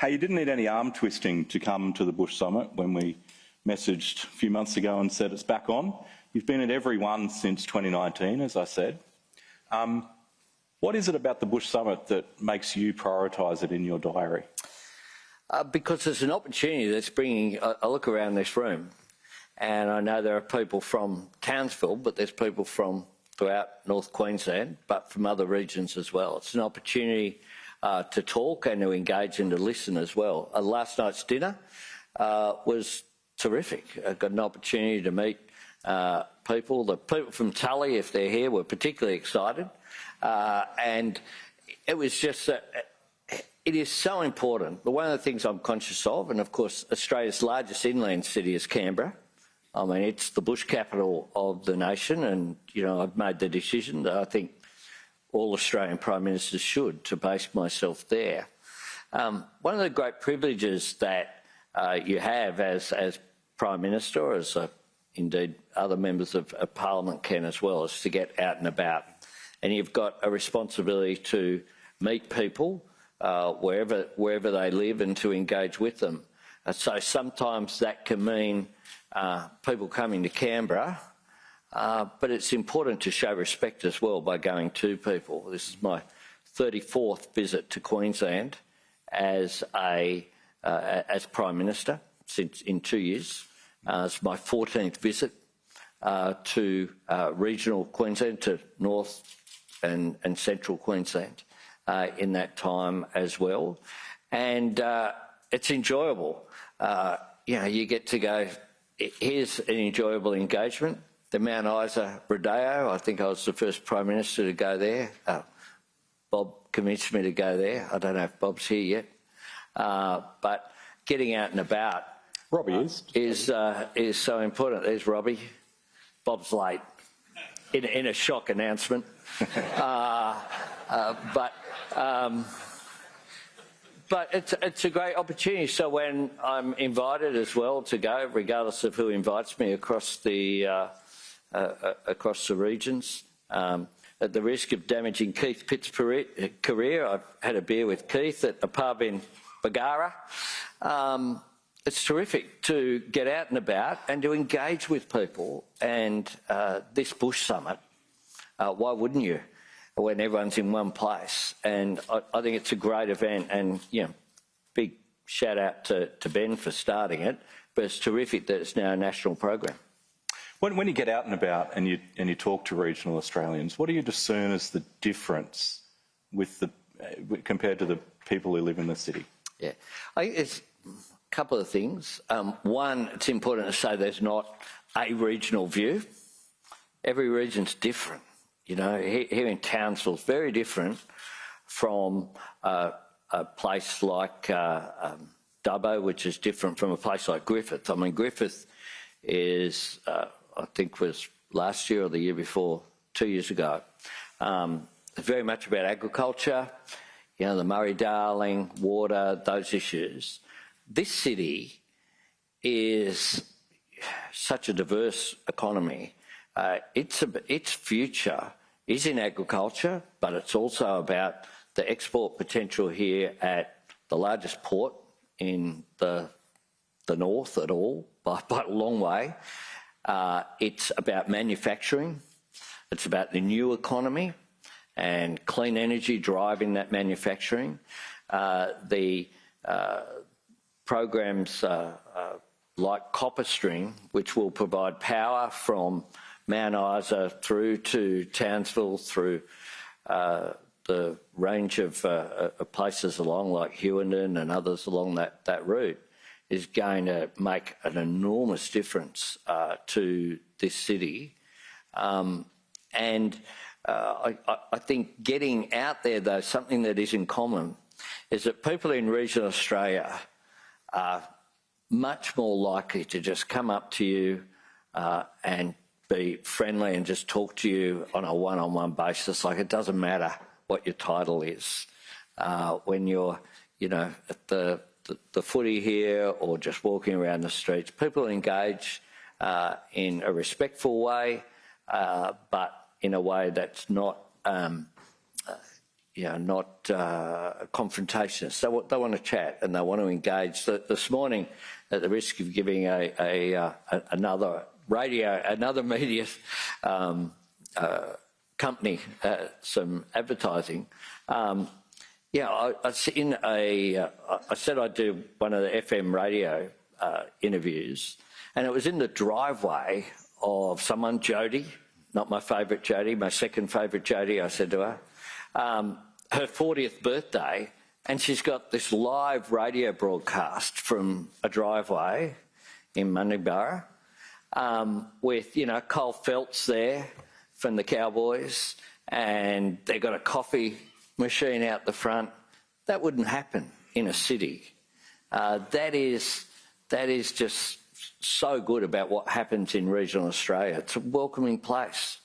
Hey, you didn't need any arm twisting to come to the Bush Summit when we messaged a few months ago and said it's back on. You've been at every one since 2019, as I said. What is it about the Bush Summit that makes you prioritise it in your diary? Because it's an opportunity that's bringing a look around this room. And I know there are people from Townsville, but there's people from throughout North Queensland, but from other regions as well. It's an opportunity to talk and to engage and to listen as well. Last night's dinner was terrific. I got an opportunity to meet people. The people from Tully, if they're here, were particularly excited. And it was just it is so important. But one of the things I'm conscious of, and of course Australia's largest inland city is Canberra. I mean, it's the bush capital of the nation, and you know, I've made the decision that I think all Australian Prime Ministers should, to base myself there. One of the great privileges that you have as Prime Minister, as indeed other members of Parliament can as well, is to get out and about. And you've got a responsibility to meet people wherever they live and to engage with them. So sometimes that can mean people coming to Canberra, but it's important to show respect as well by going to people. This is my 34th visit to Queensland as Prime Minister since in 2 years. It's my 14th visit to regional Queensland, to North and Central Queensland in that time as well. And it's enjoyable. You know, you get to go, here's an enjoyable engagement. The Mount Isa Rodeo, I think I was the first Prime Minister to go there. Bob convinced me to go there. I don't know if Bob's here yet. But getting out and about Robbie is so important. There's Robbie. Bob's late in a shock announcement. But it's a great opportunity. So when I'm invited as well to go, regardless of who invites me across the regions, at the risk of damaging Keith Pitt's career, I've had a beer with Keith at a pub in Bargara. It's terrific to get out and about and to engage with people. And this Bush Summit, why wouldn't you, when everyone's in one place? And I think it's a great event, and you know, big shout out to Ben for starting it, but it's terrific that it's now a national program. When you get out and about and you talk to regional Australians, what do you discern as the difference with compared to the people who live in the city? Yeah, I think it's a couple of things. One, it's important to say there's not a regional view. Every region's different. You know, here in Townsville, it's very different from a place like Dubbo, which is different from a place like Griffith. I mean, Griffith is, I think was last year or the year before, 2 years ago, very much about agriculture, you know, the Murray-Darling, water, those issues. This city is such a diverse economy. Its future is in agriculture, but it's also about the export potential here at the largest port in the north at all, by a long way. It's about manufacturing. It's about the new economy and clean energy driving that manufacturing. The programs like Copper String, which will provide power from Mount Isa through to Townsville, through the range of places along like Hewenden and others along that route, is going to make an enormous difference to this city. And I think getting out there, though, something that is in common is that people in regional Australia are much more likely to just come up to you and be friendly and just talk to you on a one-on-one basis. Like, it doesn't matter what your title is. When you're, you know, at the footy here or just walking around the streets, people engage in a respectful way, but in a way that's not, not confrontationist. They want to chat and they want to engage. This morning, at the risk of giving another media company some advertising, I said I'd do one of the FM radio interviews, and it was in the driveway of someone, Jodie, not my favourite Jodie, my second favourite Jodie, I said to her, her 40th birthday, and she's got this live radio broadcast from a driveway in Munningborough with, Cole Phelps there from the Cowboys, and they've got a coffee machine out the front. That wouldn't happen in a city. That is just so good about what happens in regional Australia. It's a welcoming place.